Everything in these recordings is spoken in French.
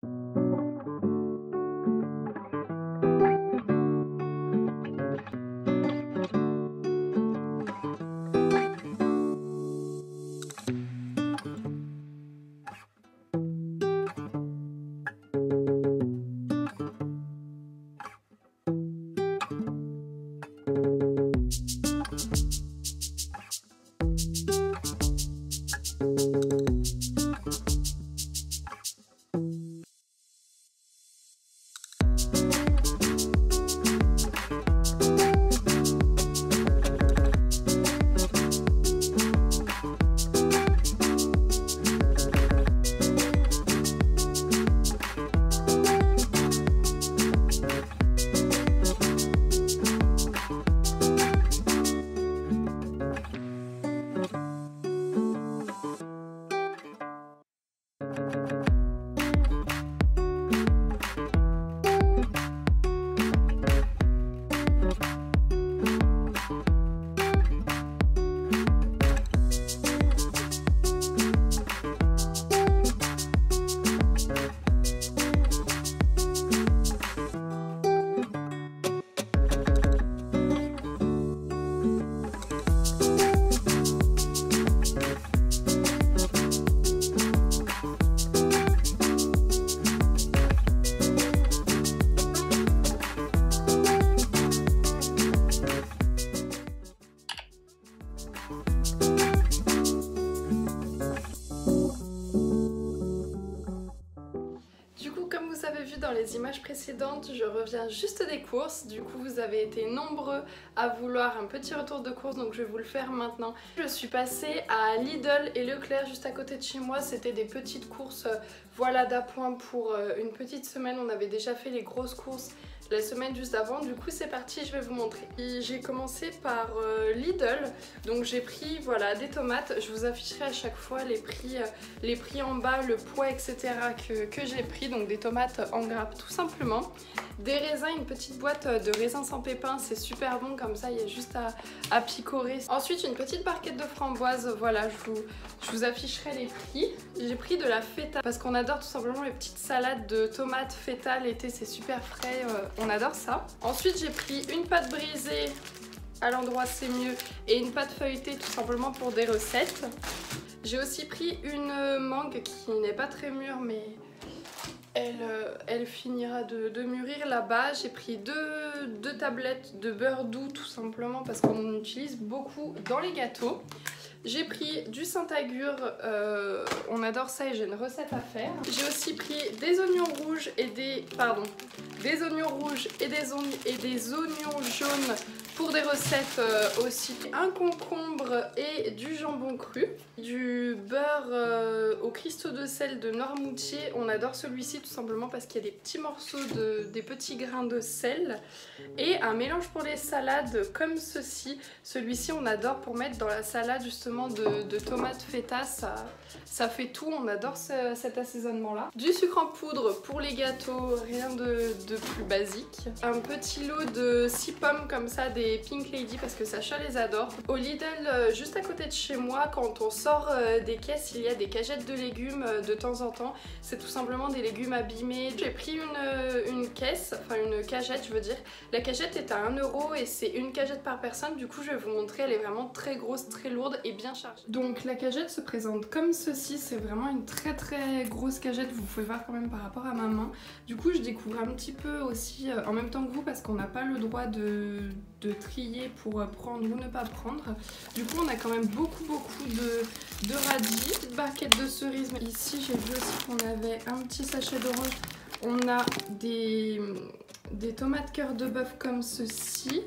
Vous avez vu dans les images précédentes, je reviens juste des courses. Du coup, vous avez été nombreux à vouloir un petit retour de course, donc je vais vous le faire maintenant. Je suis passée à Lidl et Leclerc juste à côté de chez moi. C'était des petites courses, voilà, d'appoint pour une petite semaine. On avait déjà fait les grosses courses la semaine juste avant. Du coup, c'est parti, je vais vous montrer. J'ai commencé par Lidl, donc j'ai pris, voilà, des tomates. Je vous afficherai à chaque fois les prix en bas, le poids, etc. que j'ai pris. Donc des tomates en grappe tout simplement. Des raisins, une petite boîte de raisins sans pépins, c'est super bon, comme ça il y a juste à picorer. Ensuite une petite barquette de framboises, voilà, je vous afficherai les prix. J'ai pris de la feta parce qu'on adore tout simplement les petites salades de tomates feta, l'été c'est super frais, on adore ça. Ensuite j'ai pris une pâte brisée, à l'endroit c'est mieux, et une pâte feuilletée tout simplement pour des recettes. J'ai aussi pris une mangue qui n'est pas très mûre mais elle finira de mûrir là-bas. J'ai pris deux tablettes de beurre doux tout simplement parce qu'on en utilise beaucoup dans les gâteaux. J'ai pris du Saint-Agur, on adore ça et j'ai une recette à faire. J'ai aussi pris des oignons rouges et des oignons jaunes pour des recettes aussi. Un concombre et du jambon cru. Du beurre au cristaux de sel de Noirmoutier. On adore celui-ci tout simplement parce qu'il y a des petits morceaux des petits grains de sel. Et un mélange pour les salades comme ceci. Celui-ci on adore pour mettre dans la salade justement de tomates feta. Ça fait tout, on adore cet assaisonnement là. Du sucre en poudre pour les gâteaux, rien de plus basique. Un petit lot de 6 pommes comme ça, des Pink Lady parce que Sacha les adore. Au Lidl, juste à côté de chez moi, quand on sort des caisses, il y a des cagettes de légumes de temps en temps. C'est tout simplement des légumes abîmés. J'ai pris une caisse, enfin une cagette je veux dire. La cagette est à 1 € et c'est une cagette par personne. Du coup je vais vous montrer, elle est vraiment très grosse, très lourde et bien chargée. Donc la cagette se présente comme ceci, c'est vraiment une très grosse cagette, vous pouvez voir quand même par rapport à ma main. Du coup je découvre un petit peu aussi en même temps que vous parce qu'on n'a pas le droit de trier pour prendre ou ne pas prendre. Du coup on a quand même beaucoup de radis, petite barquette de cerises. Ici j'ai vu aussi qu'on avait un petit sachet d'orange. On a des tomates cœur de bœuf comme ceci,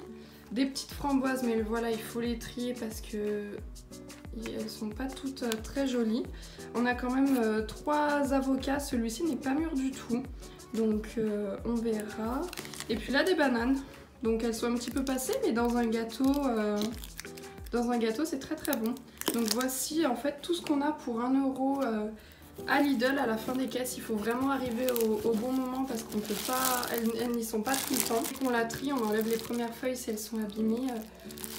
des petites framboises mais voilà il faut les trier parce que elles sont pas toutes très jolies. On a quand même 3 avocats, celui-ci n'est pas mûr du tout donc on verra. Et puis là des bananes, donc elles sont un petit peu passées mais dans un gâteau c'est très bon. Donc voici en fait tout ce qu'on a pour 1 € À Lidl, à la fin des caisses, il faut vraiment arriver au bon moment parce qu'on peut pas, elles n'y sont pas tout le temps. Dès qu'on la trie, on enlève les premières feuilles si elles sont abîmées.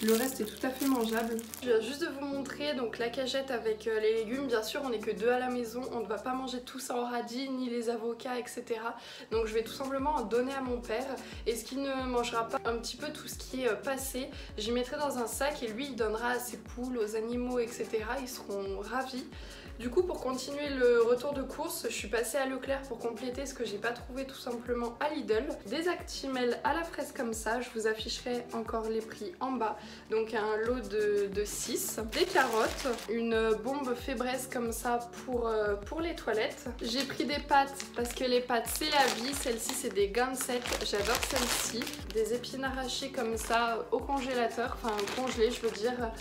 Le reste est tout à fait mangeable. Je viens juste de vous montrer donc la cagette avec les légumes. Bien sûr, on n'est que 2 à la maison. On ne va pas manger tout ça en radis, ni les avocats, etc. Donc je vais tout simplement en donner à mon père. Et ce qu'il ne mangera pas, un petit peu tout ce qui est passé, j'y mettrai dans un sac et lui il donnera à ses poules, aux animaux, etc. Ils seront ravis. Du coup, pour continuer le retour de course, je suis passée à Leclerc pour compléter ce que j'ai pas trouvé tout simplement à Lidl. Des Actimel à la fraise comme ça, je vous afficherai encore les prix en bas. Donc un lot de 6. Des carottes, une bombe fébreze comme ça pour les toilettes. J'ai pris des pâtes parce que les pâtes c'est la vie. Celle-ci c'est des Gansett, j'adore celle-ci. Des épinards hachés comme ça au congélateur, enfin congelés je veux dire.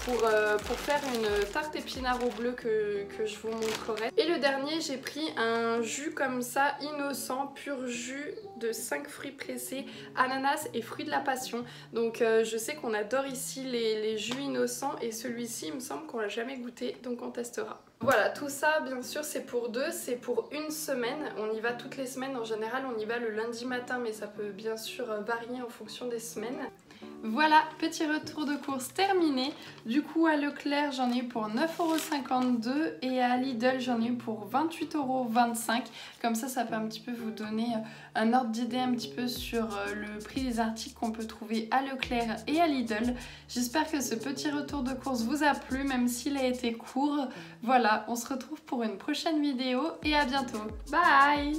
Pour faire une tarte épinard au bleu que je vous montrerai. Et le dernier, j'ai pris un jus comme ça, innocent, pur jus de 5 fruits pressés, ananas et fruits de la passion. Donc je sais qu'on adore ici les jus innocents et celui-ci, il me semble qu'on l'a jamais goûté, donc on testera. Voilà, tout ça bien sûr c'est pour 2, c'est pour une semaine. On y va toutes les semaines, en général on y va le lundi matin, mais ça peut bien sûr varier en fonction des semaines. Voilà, petit retour de course terminé. Du coup à Leclerc j'en ai eu pour 9,52 € et à Lidl j'en ai eu pour 28,25 €. Comme ça peut un petit peu vous donner un ordre d'idée un petit peu sur le prix des articles qu'on peut trouver à Leclerc et à Lidl. J'espère que ce petit retour de course vous a plu, même s'il a été court. Voilà, on se retrouve pour une prochaine vidéo et à bientôt. Bye!